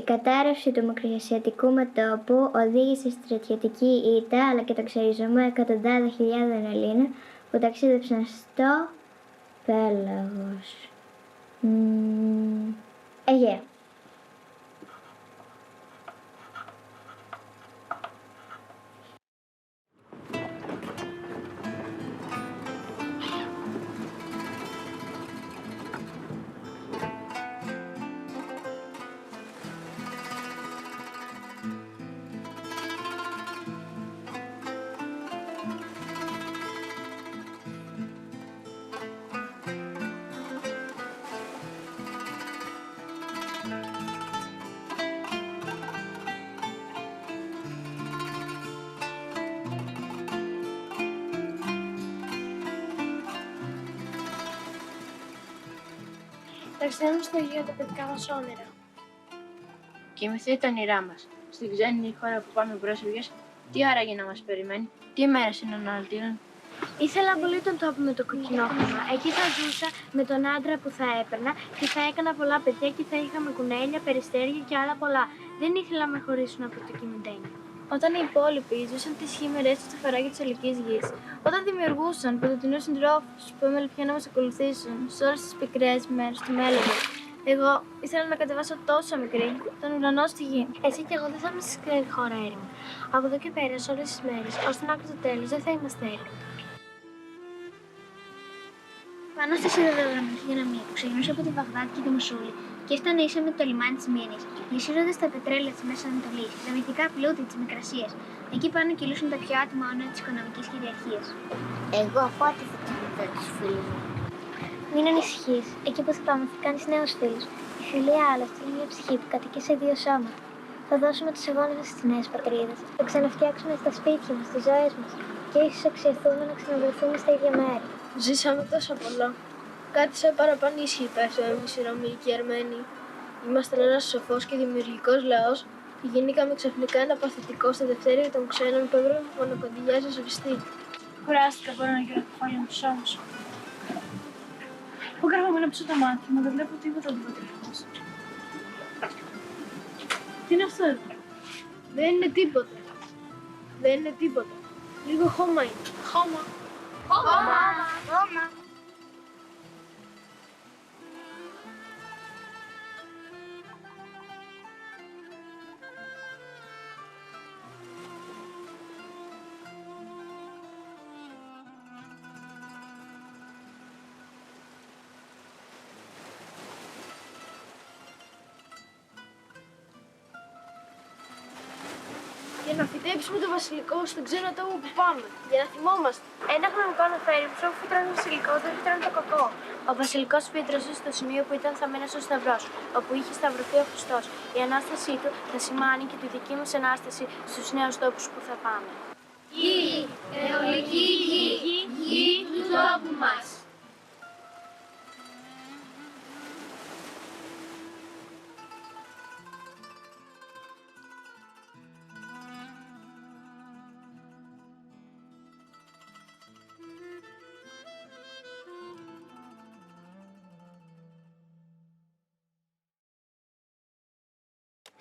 κατάρρευση του Μικρασιατικού μετώπου οδήγησε στη στρατιωτική ήττα αλλά και το ξεριζωμό εκατοντάδων χιλιάδων Ελλήνων που ταξίδεψαν στο Πέλαγος. Αιγαίο. Ταξιδεύουμε στο Αιγαίο τα παιδικά μας όνειρα. Κοιμηθεί τα όνειρά μας. Στην ξένη χώρα που πάμε πρόσφυγες, τι άραγε να μας περιμένει, τι μέρες είναι αναλυτήρων. Ήθελα πολύ τον τόπο με το κοκκινόχρωμα. Εκεί θα ζούσα με τον άντρα που θα έπαιρνα και θα έκανα πολλά παιδιά και θα είχαμε κουνέλια, περιστέρια και άλλα πολλά. Δεν ήθελα να με χωρίσουν από το κημητένιο. Όταν οι υπόλοιποι ζούσαν τις χειμερές του στα φαράγγια της ολικής γης, όταν δημιουργούσαν πρωτοτινούς συντρόφους που έμελε πια να μας ακολουθήσουν σε όλες τις πικρές μέρες του μέλλοντος, εγώ ήθελα να κατεβάσω τόσο μικρή τον ουρανό στη γη. Εσύ και εγώ δεν θα είμαστε σε σκληρή χώρα έρημη. Από εδώ και πέρα, σε όλες τις μέρες, ως τον άκρη του τέλους, δεν θα είμαστε έρημοι. Πάνω στη σιδηροδρομική δυναμία που ξεκινούσε από τη Βαγδάτη και τη Μοσούλη και έφτανε ίσα με το λιμάνι της Μήνης, γλυσσίζοντας στα πετρέλαια της Μέσης Ανατολής, τα μυθικά πλούτη της Μικρασίας. Εκεί πάνω κυλούσαν τα πιο άτιμα όνειρα της οικονομικής κυριαρχίας. Εγώ πότε θα κοιμηθώ τους φίλους μου. Μην ανησυχείς. Εκεί που θα πάμε θα κάνεις νέους φίλους. Η φιλία άλλωστε είναι μια ψυχή που κατοικεί σε δύο σώματα. Θα δώσουμε τους αγώνες μας στις νέες πατρίδες. Θα ξαναφτιάξουμε στα σπίτια μας, τις ζωές μας και ίσως αξιωθούμε να ξαναβρεθούμε στα ίδια μέρη. Ζήσαμε τόσα πολλά. Κάτι σαν παραπάνω ίσχυ πέσω εμείς οι Ρωμαίοι και οι Αρμένοι. Ήμασταν ένας σοφός και δημιουργικός λαός και γίνηκαμε ξαφνικά ένα παθητικό στα δευτέρια των ξένων που έπρεπε μονοκοντιλιά σε σβηστή. Κουράστηκα από ένα γύρο κεφάλι μου τους ώμους. Πού γράφαμε πίσω τα μάτια μου, δεν βλέπω τίποτα αντιπατρικό. Τι είναι αυτό εδώ? Δεν είναι τίποτα. Δεν είναι τίποτα. Λίγο χώμα είναι. Χώμα. Χώμα. Για να φυτέψουμε το βασιλικό στον ξένο τόπο που πάμε. Για να θυμόμαστε. Ένα γνωμικό αναφέρει πως όπου φυτρώνει το βασιλικό δεν φυτρώνει το κακό. Ο βασιλικός φύτρωσε στο σημείο που ήταν θαμμένος ο Σταυρός, όπου είχε σταυρωθεί ο Χριστός. Η ανάστασή του θα σημάνει και τη δική μας ανάσταση στους νέους τόπους που θα πάμε. Γη, αιωλική γη, γη του τόπου μας.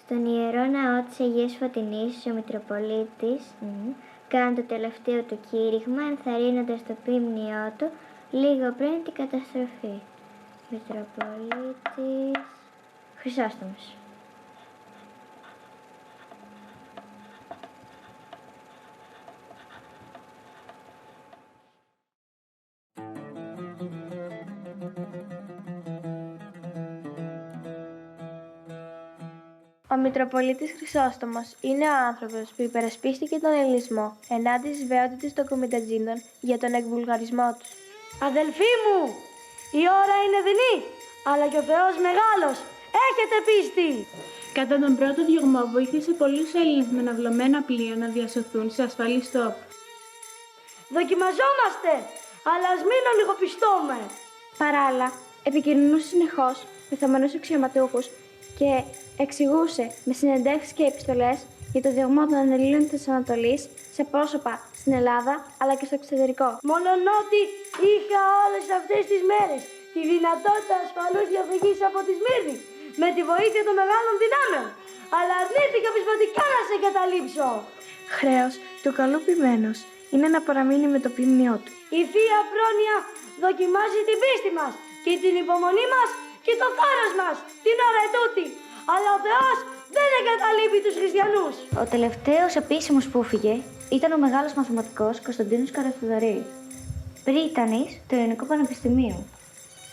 Στον Ιερό Ναό της Αγίας Φωτεινής, ο Μητροπολίτης κάνει το τελευταίο του κήρυγμα, ενθαρρύνοντας το ποίμνιό του λίγο πριν την καταστροφή. Μητροπολίτης Χρυσόστομος. Ο Μητροπολίτης Χρυσόστομος είναι ο άνθρωπος που υπερασπίστηκε τον ελληνισμό ενάντια στις βαιότητες των κομιτατζίνων για τον εκβουλγαρισμό τους. Αδελφοί μου, η ώρα είναι δεινή, αλλά και ο Θεός μεγάλος. Έχετε πίστη! Κατά τον πρώτο διωγμό βοήθησε πολλούς Έλληνες με αναβλωμένα πλοία να διασωθούν σε ασφαλείς τόπους. Δοκιμαζόμαστε, αλλά ας μην ολιγοπιστούμε. Παράλληλα, επικοινωνούσε συνεχώς με θαμμενούς αξιωματούχους και εξηγούσε με συνεντεύξεις και επιστολές για το διωγμό των Ελλήνων της Ανατολής σε πρόσωπα στην Ελλάδα αλλά και στο εξωτερικό. Μόνον ότι είχα όλες αυτές τις μέρες τη δυνατότητα ασφαλούς διαφυγής από τη Σμύρνη με τη βοήθεια των μεγάλων δυνάμεων. αλλά αρνήθηκα πεισματικά να σε εγκαταλείψω. Χρέος του καλού ποιμένος είναι να παραμείνει με το ποιμνιό του. Η Θεία Πρόνοια δοκιμάζει την πίστη μας και την υπομονή μας και το θάρρος μας την ώρα ετούτη. Αλλά ο Θεός δεν εγκαταλείπει τους χριστιανούς. Ο τελευταίος επίσημος που έφυγε ήταν ο μεγάλος μαθηματικός Κωνσταντίνος Καραθουδαρή, πρίτανης του Ελληνικού Πανεπιστημίου.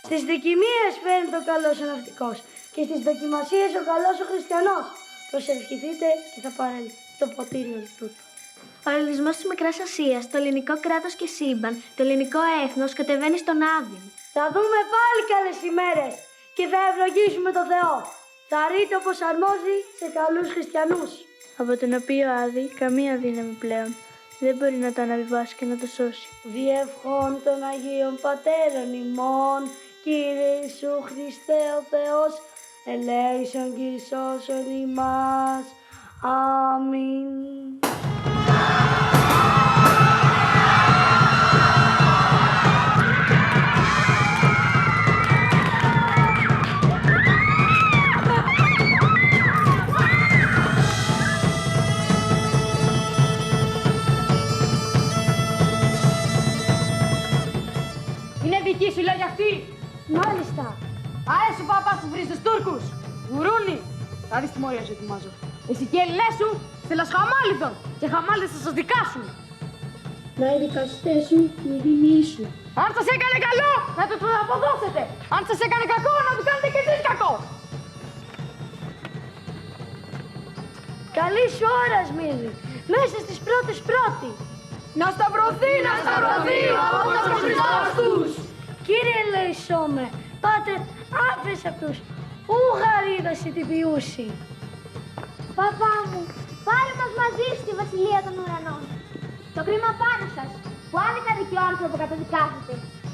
Στις δοκιμίες φαίνεται ο καλός ο ναυτικός και στις δοκιμασίες ο καλός ο χριστιανός. Προσευχηθείτε και θα πάρετε το ποτήρι τούτο. Ο ελληνισμός της Μικράς Ασίας, το ελληνικό κράτος και σύμπαν, το ελληνικό έθνος κατεβαίνει στον Άδη. Θα δούμε πάλι καλές ημέρες και θα ευλογήσουμε το Θεό. Θα ρείτε όπως αρμόζει σε καλούς χριστιανούς. Από τον οποίο Άδη καμία δύναμη πλέον δεν μπορεί να το αναβιβάσει και να το σώσει. Διευχών των Αγίων Πατέρων ημών, Κύριε Ιησού Χριστέ ο Θεός, ελέησον και σώσον ημάς. Αμήν. Είναι δική σου λέει αυτή. Μάλιστα. Άρα σου παπάς που βρεις τους Τούρκους. Γουρούνι. Θα δεις τι μόρια σου ετοιμάζω. Εσύ και οι Έλληνες σου στέλνας χαμάλιδων και χαμάλιδες θα σας δικάσουν. Να οι δικαστές σου και οι δήμοι σου. Αν σας έκανε καλό, να το αποδώσετε. Αν σας έκανε κακό, να του κάνετε και εσείς κακό. Καλή σου ώρα, Σμύρνη. Μέσα στις πρώτες πρώτη. Να σταυρωθεί ο Χριστός τους. Κύριε ελεησόμε, Πάτερ, άφες αυτούς. Ου γαρίδαση την ποιούση. Παπά μου, πάρε μας μαζί στη βασιλεία των ουρανών. Το κρίμα πάνω σας, που άδικα δικαιόανθρωπο καταδικάζετε.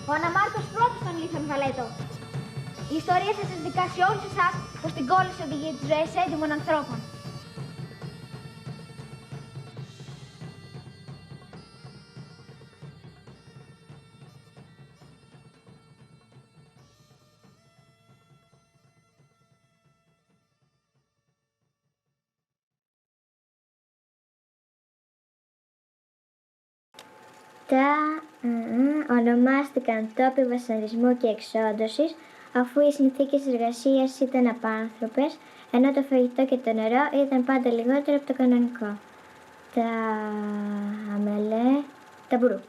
Ο αναμάρτητος πρώτος των ηλίθιων Βαλέτο. Η ιστορία θα σας δικάσει όλους εσάς πως την κόλληση οδηγεί τις ζωές έντιμων ανθρώπων. Ονομάστηκαν τόποι βασανισμού και εξόντωσης, αφού οι συνθήκες εργασίας ήταν απάνθρωπες, ενώ το φαγητό και το νερό ήταν πάντα λιγότερο από το κανονικό. Τα αμελέ, τα μπουρού.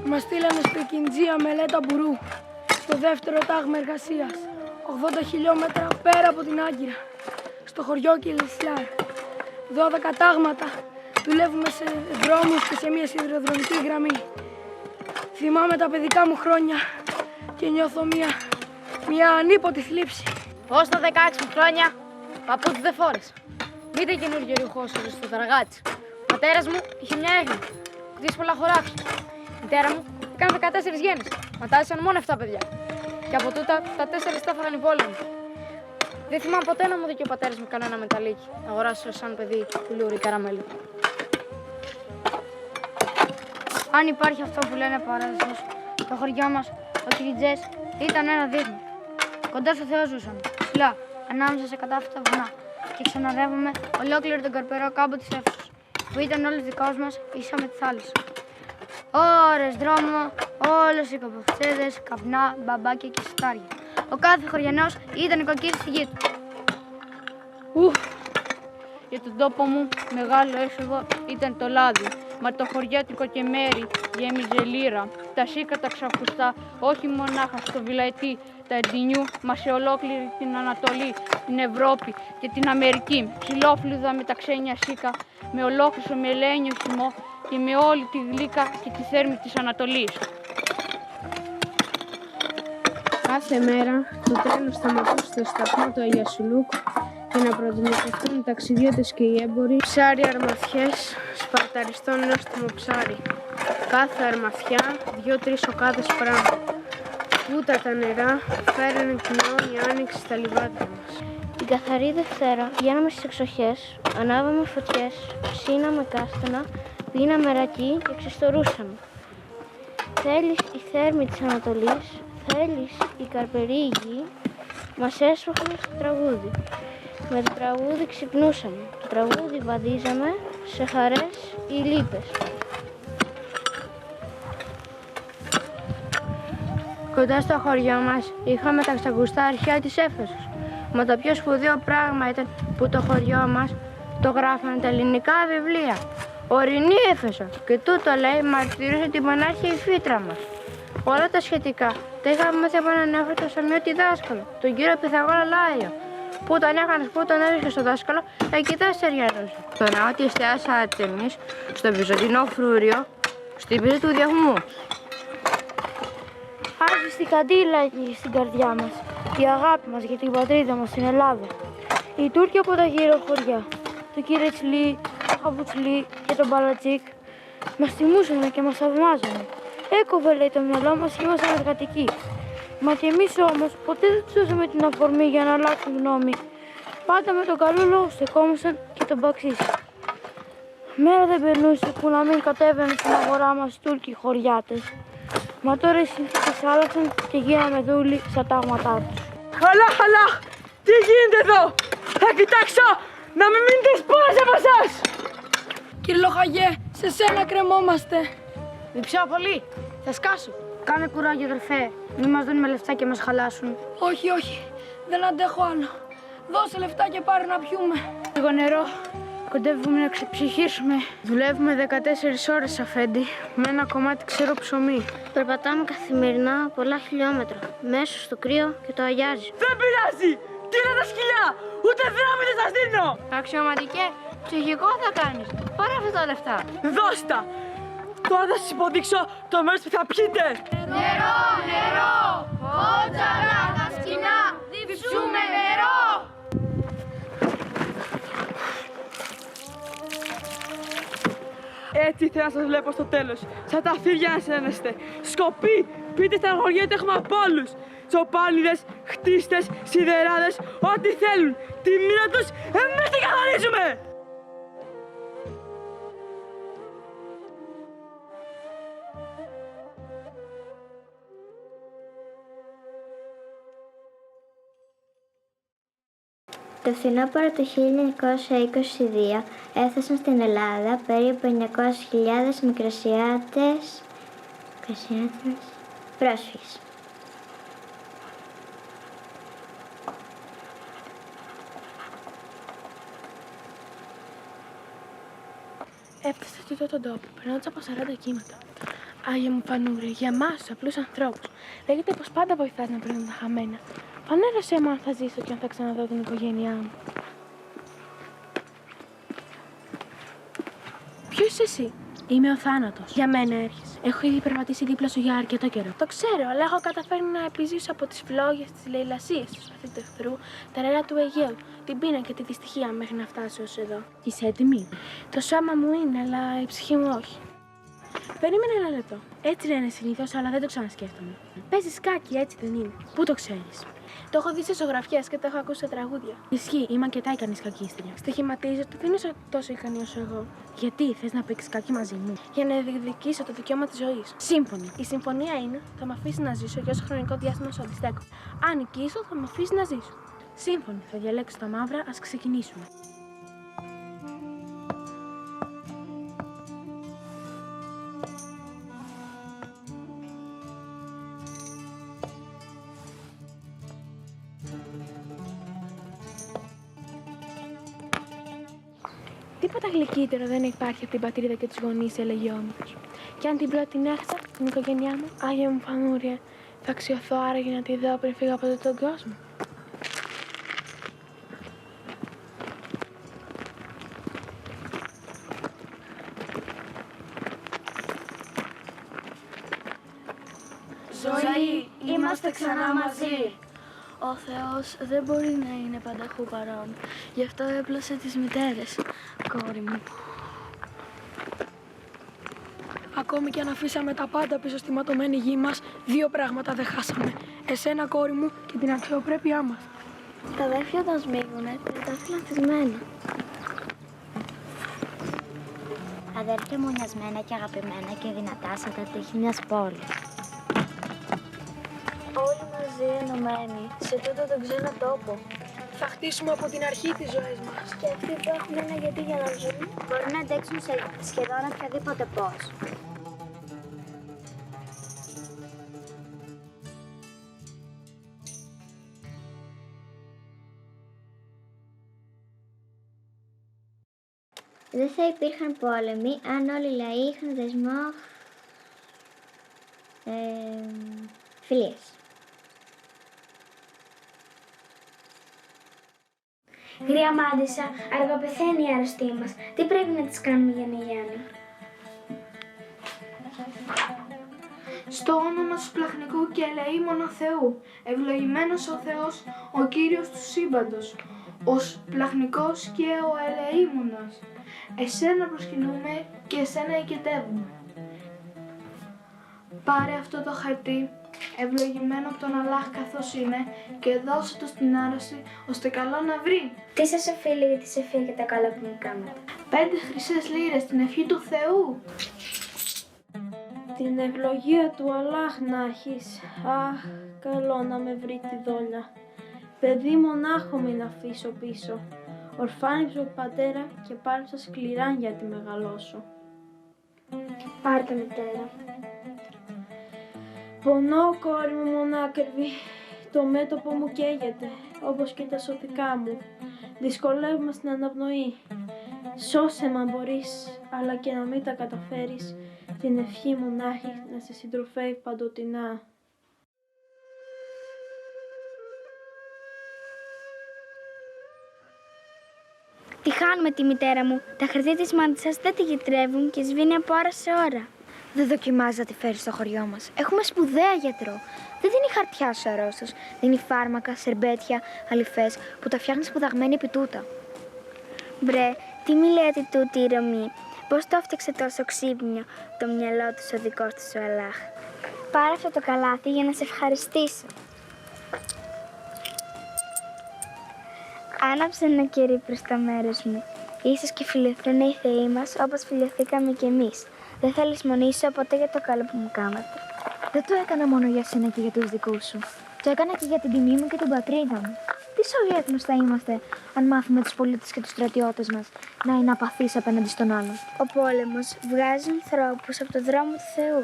Μας στείλανε στο Κιντζία μελέτα μπουρού, στο δεύτερο τάγμα εργασίας, 80 χιλιόμετρα πέρα από την Άγκυρα, στο χωριό Κιλισιάρ. 12 τάγματα, δουλεύουμε σε δρόμους και σε μια σιδηροδρομική γραμμή. Θυμάμαι τα παιδικά μου χρόνια και νιώθω μια ανίποτη θλίψη. Ως τα 16 μου χρόνια, παππούτς δεν φόρεσα. Μήτε καινούργιο ριουχόσωρο στο Δραγάτσι. Ο πατέρας μου είχε μια έγνοια, κτίσει πολλά χωράφια. Η μητέρα μου έκανε 14 γέννες, ματάσισαν μόνο 7 παιδιά. Και από τούτα τα 4 τα έφαγαν οι πόλεμοι. Δεν θυμάμαι ποτέ να μου δει και ο πατέρας μου κανένα μεταλλίκι, να αγοράσω σαν παιδί κουλούρι καραμέλι. Αν υπάρχει αυτό που λένε παράδεισος, το χωριό μας, ο Κιλιτζές, ήταν ένα δείγμα. Κοντά στο Θεό ζούσαμε, ψηλά, ανάμεσα σε κατάφυτα βουνά. Και ξαναδεύουμε ολόκληρο τον καρπερό κάμπο της Εύσους, που ήταν όλος δικός μας ίσα με τη θάλασσα. Ώρες δρόμο, όλος οι καποφτσέδες, καπνά, μπαμπάκια και σιτάρια. Ο κάθε χωριανός ήταν οικοκύρης στη γη του. Για τον τόπο μου μεγάλο έσοδο ήταν το λάδι, μα το χωριάτικο και μέρη γέμιζε λύρα. Τα σίκατα ξαφουστά, όχι μονάχα στο Βιλαετί, τα Εντινιού, μα σε ολόκληρη την Ανατολή, την Ευρώπη και την Αμερική. Ψηλόφλουδα με τα ξένια σίκα, με ολόκληρο μελένιο χυμό και με όλη τη γλύκα και τη θέρμη της Ανατολής. Κάθε μέρα το τρένο σταματούσε στο σταθμό του Αγιασουλούκ και να πρωτοδικαστούν οι ταξιδιώτες και οι έμποροι. Ψάρι αρμαθιές, σπαρταριστό νόστιμο ψάρι. Κάθε αρμαθιά 2-3 οκάδες πράγμα. Ούτα τα νερά φέρανε κοινό η άνοιξη στα λιβάδια μας. Την καθαρή Δευτέρα βγαίναμε στις εξοχές, ανάβαμε φωτιές, ψήναμε κάστανα, πίναμε ρακί και ξεστορούσαμε. Θέλεις η θέρμη της Ανατολής, θέλεις η καρπερή γη, μας έσφαχνε στο τραγούδι. Με το τραγούδι ξυπνούσαμε, το τραγούδι βαδίζαμε σε χαρές ή λύπες. Κοντά στο χωριό μας είχαμε τα ξακουστά αρχαία της Έφεσος. Μα το πιο σπουδαίο πράγμα ήταν που το χωριό μας το γράφανε τα ελληνικά βιβλία. Ορεινή Έφεσο, και τούτο λέει μαρτυρούσε την πανάρχια η φύτρα μας. Όλα τα σχετικά τα είχαμε μάθει από έναν έφερτο σαμιώτη δάσκαλο, τον κύριο Πυθαγόρα Λάιο, που όταν έχανες που τον έβρισκε στο δάσκαλο, εκεί δεν στεριάζωσε. Το ναό της θεάς Άρτεμις, στο βυζαντινό φρούριο, στην πίστη του Διαχμού. Άρχισε την καντήλα στην καρδιά μας, η αγάπη μας για την πατρίδα μας στην Ελλάδα. Οι Τούρκοι από τα γύρω χωριά, το Κυρετσλί, το Χαβουτσλί και τον Παλατσίκ, μας τιμούσαν και μας θαυμάζανε. Έκοβε, λέει, το μυαλό μας και ήμασταν εργατικοί. Μα και εμείς όμως ποτέ δεν τους δώσαμε την αφορμή για να αλλάξουν γνώμη. Πάντα με τον καλό λόγο στεκόμασταν και τον παξίσαν. Μέρα δεν περνούσε που να μην κατέβαιναν στην αγορά μας Τούρκοι χωριάτες. Μα τώρα οι συνθήκες άλλαξαν και γίναμε δούλοι στα τάγματά τους. Χαλά! Τι γίνεται εδώ! Θα κοιτάξω να μην μείνετε σπόρες από εσάς! Κύριε Λοχαγέ, σε σένα κρεμόμαστε. Διψάω πολύ, θα σκάσω. Κάνε κουράγιο, αδερφέ. Μη μας δίνουμε λεφτά και μας χαλάσουν. Όχι, δεν αντέχω άλλο. Δώσε λεφτά και πάρε να πιούμε. Λίγο νερό. Κοντεύουμε να ξεψυχήσουμε. Δουλεύουμε 14 ώρες, αφέντη, με ένα κομμάτι ξερό ψωμί. Περπατάμε καθημερινά πολλά χιλιόμετρα, μέσα στο κρύο και το αγιάζει. Δεν πειράζει! Τι είναι τα σκυλιά! Ούτε δράμη δεν σας δίνω! Αξιωματικέ, ψυχικό θα κάνεις. Πάρε αυτά τα λεφτά. Δώσ' τα! Τώρα θα σας υποδείξω το μέρος που θα πιείτε! Νερό! Ότσαρα τα σκηνά! Διψούμε νερό! Έτσι θέλω να σας βλέπω στο τέλος. Σαν τα φίδια να συνένεστε. Σκοποί! Πείτε στα αγόρια ότι έχουμε από όλους. Τσοπάνιδες, χτίστες, σιδεράδες, ό,τι θέλουν. Τη μοίρα τους εμείς την καθαρίζουμε! Το φθινόπωρο του 1922 έφτασαν στην Ελλάδα περίπου 900.000 μικρασιάτες πρόσφυγες. Έφτασα σε αυτό τον τόπο, περνώντας από 40 κύματα. Άγια μου Φανούρη, για εμάς τους απλούς ανθρώπους, λέγεται πως πάντα βοηθάς να παίρνουν τα χαμένα. Φανέρωσέ μου αν θα ζήσω και αν θα ξαναδώ την οικογένειά μου. Ποιος είσαι εσύ? Είμαι ο θάνατος. Για μένα έρχεσαι. Έχω ήδη περπατήσει δίπλα σου για αρκετό καιρό. Το ξέρω, αλλά έχω καταφέρει να επιζήσω από τις φλόγες, τις λαιλασίες, του σπαθί του εχθρού, τα νερά του Αιγαίου, την πείνα και τη δυστυχία μέχρι να φτάσω ως εδώ. Είσαι έτοιμη? Το σώμα μου είναι, αλλά η ψυχή μου όχι. Περίμενε ένα λεπτό. Έτσι λένε συνήθως, αλλά δεν το ξανασκέφτομαι. Παίζεις σκάκι, έτσι δεν είναι? Πού το ξέρεις? Το έχω δει σε ζωγραφιές και το έχω ακούσει σε τραγούδια. Ισχύει, είμαι αρκετά ικανή σκακίστρια. Στοιχηματίζω ότι δεν είσαι τόσο ικανή όσο εγώ. Γιατί θες να παίξεις σκάκι μαζί μου? Για να διεκδικήσω το δικαίωμα της ζωής. Σύμφωνοι. Η συμφωνία είναι θα με αφήσει να ζήσω για όσο χρονικό διάστημα σου αντιστέκω. Αν νικήσω, θα με αφήσει να ζήσω. Σύμφωνοι. Θα διαλέξω τα μαύρα, ας ξεκινήσουμε. Τίποτα γλυκύτερο δεν υπάρχει από την πατρίδα και τους γονείς, έλεγε ο Όμηρος. Και αν την πρώτη την έχασα, την οικογένειά μου, Άγια μου Φανούρια, θα αξιωθώ άραγε να τη δω πριν φύγω από τον κόσμο. Ζωή, είμαστε ξανά μαζί. Ο Θεός δεν μπορεί να είναι πανταχού παρόν. Γι' αυτό έπλασε τις μητέρες, κόρη μου. Ακόμη και αν αφήσαμε τα πάντα πίσω στη ματωμένη γη μας, δύο πράγματα δεν χάσαμε. Εσένα, κόρη μου, και την αξιοπρέπειά μας. Τα αδέρφια όταν σμίγουνε, τα έστειλαν θυσμένα. Αδέρφια μου νοιασμένα και αγαπημένα και δυνατά σαν τα τείχη μιας πόλης. Όλοι μαζί ενωμένοι, σε τούτο τον ξένο τόπο. Θα χτίσουμε από την αρχή τις ζωές μας. Και αυτοί που έχουν ένα γιατί για να ζουν, Μπορούν να αντέξουν σε σχεδόν οποιαδήποτε πώς. Δεν θα υπήρχαν πόλεμοι αν όλοι οι λαοί είχαν δεσμό φιλίας. Γριά Μάντισσα, αργοπεθαίνει η αρρωστή μας. Τι πρέπει να της κάνουμε, Γιάννη Γιάννη? Στο όνομα του πλαχνικού και ελεήμονα Θεού, ευλογημένος ο Θεός, ο Κύριος του σύμπαντος, ως πλαχνικός και ο ελεήμονας. Εσένα προσκυνούμε και εσένα οικετεύουμε. Πάρε αυτό το χαρτί, ευλογημένο από τον Αλλάχ καθώς είναι, και δώσε το στην άρρωστη, ώστε καλό να βρει. Τι σας οφείλει για τη σοφία και τα καλά που μου κάνετε? 5 χρυσές λίρες, την ευχή του Θεού. Την ευλογία του Αλλάχ να έχεις. Αχ, καλό να με βρει τη δόλια. Παιδί μονάχο μην αφήσω πίσω. Ορφάνηψε ο πατέρα και πάλεψα σκληρά για τη μεγαλώσω. Πάρτε, μητέρα. Πονώ, κόρη μου μονάκριβη. Το μέτωπο μου καίγεται, όπως και τα σωτικά μου. Δυσκολεύομαι στην αναπνοή. Σώσε με αν μπορείς, αλλά και να μην τα καταφέρεις. Την ευχή μου να έχει να σε συντροφεύει παντοτινά. Τι χάνουμε τη μητέρα μου. Τα χαρτιά της Μάντισσας δεν τη γητρεύουν και σβήνει από ώρα σε ώρα. Δεν δοκιμάζει να τη φέρει στο χωριό μας. Έχουμε σπουδαία γιατρό. Δεν δίνει χαρτιά στους αρρώστους. Δίνει φάρμακα, σερμπέτια, αλυφές που τα φτιάχνει σπουδαγμένη επί τούτα. Μπρε, τι μη λέτε τούτη η Ρωμή. Πώς το έφτιαξε τόσο ξύπνιο το μυαλό του ο δικός του ο Αλλάχ. Πάρε αυτό το καλάθι για να σε ευχαριστήσω. Άναψε ένα κερί προς τα μέρος μου. Ίσως και φιλοθούν οι θεοί μας όπως φιλοθήκαμε κι εμείς. Δεν θα λησμονήσω ποτέ για το καλό που μου κάνατε. Δεν το έκανα μόνο για σένα και για τους δικούς σου. Το έκανα και για την τιμή μου και την πατρίδα μου. Τι σωλέθνος θα είμαστε αν μάθουμε τους πολίτες και τους στρατιώτες μας να είναι απαθείς απέναντι στον άλλον. Ο πόλεμος βγάζει ανθρώπους από το δρόμο του Θεού.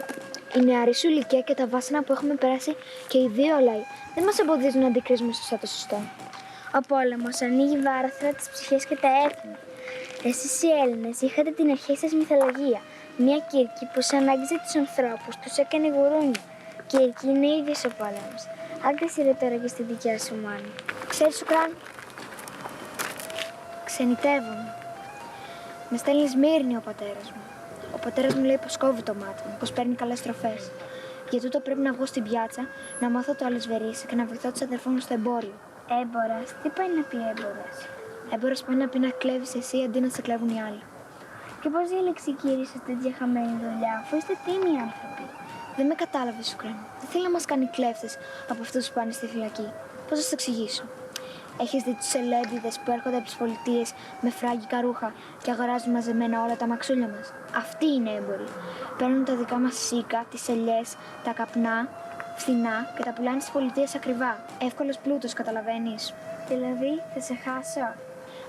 Η νεαρή σου ηλικία και τα βάσανα που έχουμε περάσει και οι δύο λαοί δεν μας εμποδίζουν να αντικρίζουμε σωστά το σωστό. Ο πόλεμος ανοίγει βάραθρα τις ψυχές και τα έθνη. Εσείς οι Έλληνες είχατε την αρχαία σας μυθολογία. Μια Κύρκη που σε ανάγκησε τους ανθρώπους, τους έκανε γουρούνια. Κύρκη είναι ίδιος ο πόλεμος. Άγκρισε ρε τώρα και στη δικιά σου μάνα. Ξέρεις, Σουκράν, ξενιτεύομαι. Με στέλνει Σμύρνη ο πατέρας μου. Ο πατέρας μου λέει πως κόβει το μάτι μου, πως παίρνει καλές τροφές. Για τούτο πρέπει να βγω στην πιάτσα, να μάθω το αλυσβερίσι και να βοηθώ τους αδερφούς μου στο εμπόριο. Έμπορας, τι πάει να πει έμπορας? Έμπορας πάει να πει να κλέβεις εσύ αντί να σε κλέβουν οι άλλοι. Και πώς διέλεξε η κύριε σας τέτοια χαμένη δουλειά, αφού είστε τίμοι άνθρωποι? Δεν με κατάλαβες, Σουκράν. Δεν θέλει να μας κάνει κλέφτες από αυτούς που πάνε στη φυλακή. Πώς θα σου το εξηγήσω? Έχεις δει τους ελέντιδες που έρχονται από τις πολιτείες με φράγικα ρούχα και αγοράζουν μαζεμένα όλα τα μαξούλια μας? Αυτοί είναι έμποροι. Παίρνουν τα δικά μας σίκα, τις ελιές, τα καπνά, φθηνά και τα πουλάνε στις πολιτείες ακριβά. Εύκολος πλούτος, καταλαβαίνεις? Δηλαδή, θα σε χάσω.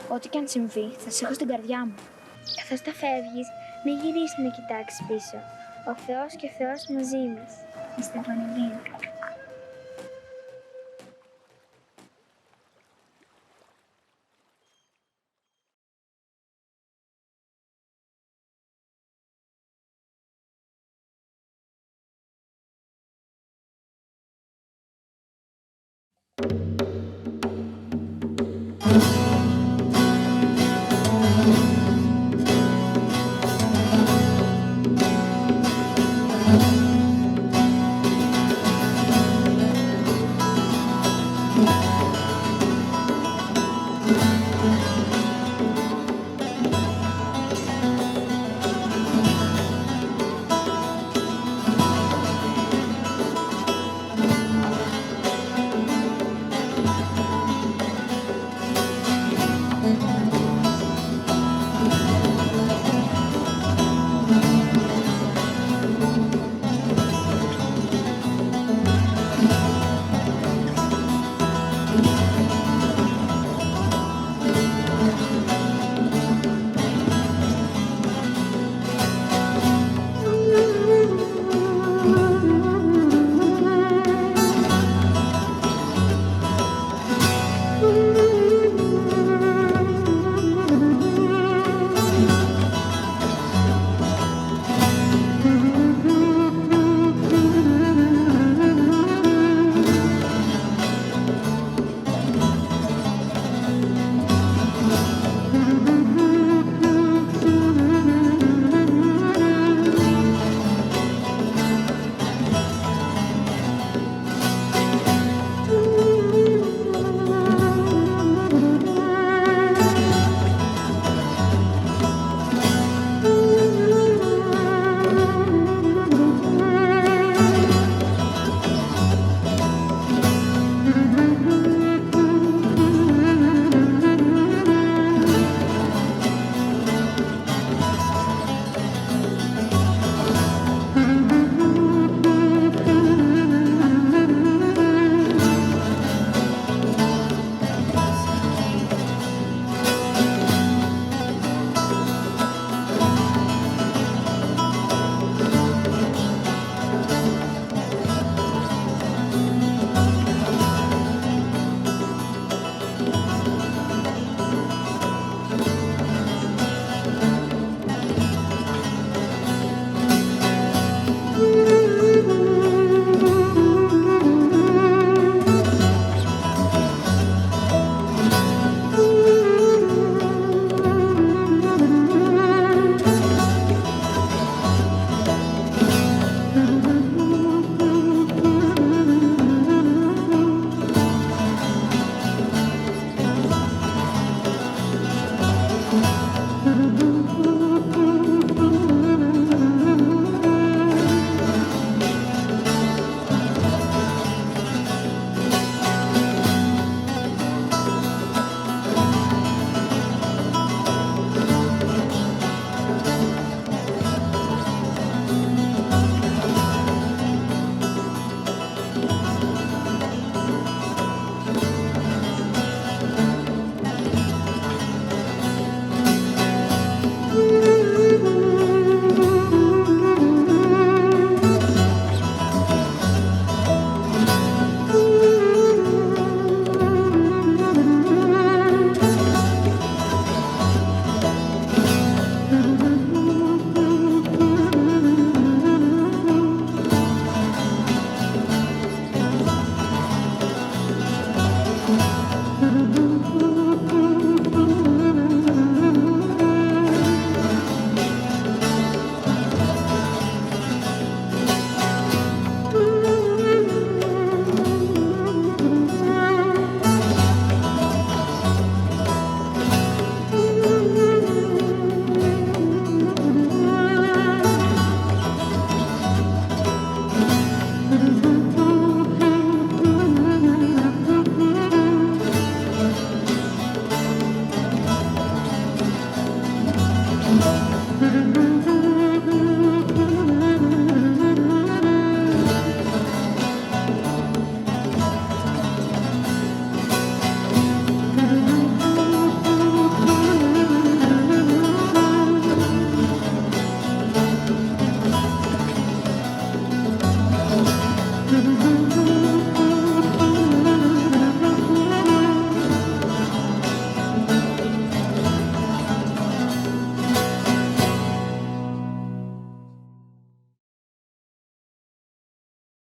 Ό,τι και αν συμβεί, θα σε έχω στην καρδιά μου. Καθώς θα φεύγεις, μην γυρίσεις να κοιτάξεις πίσω. Ο Θεός και ο Θεός μαζί μας. Είστε πανηδία.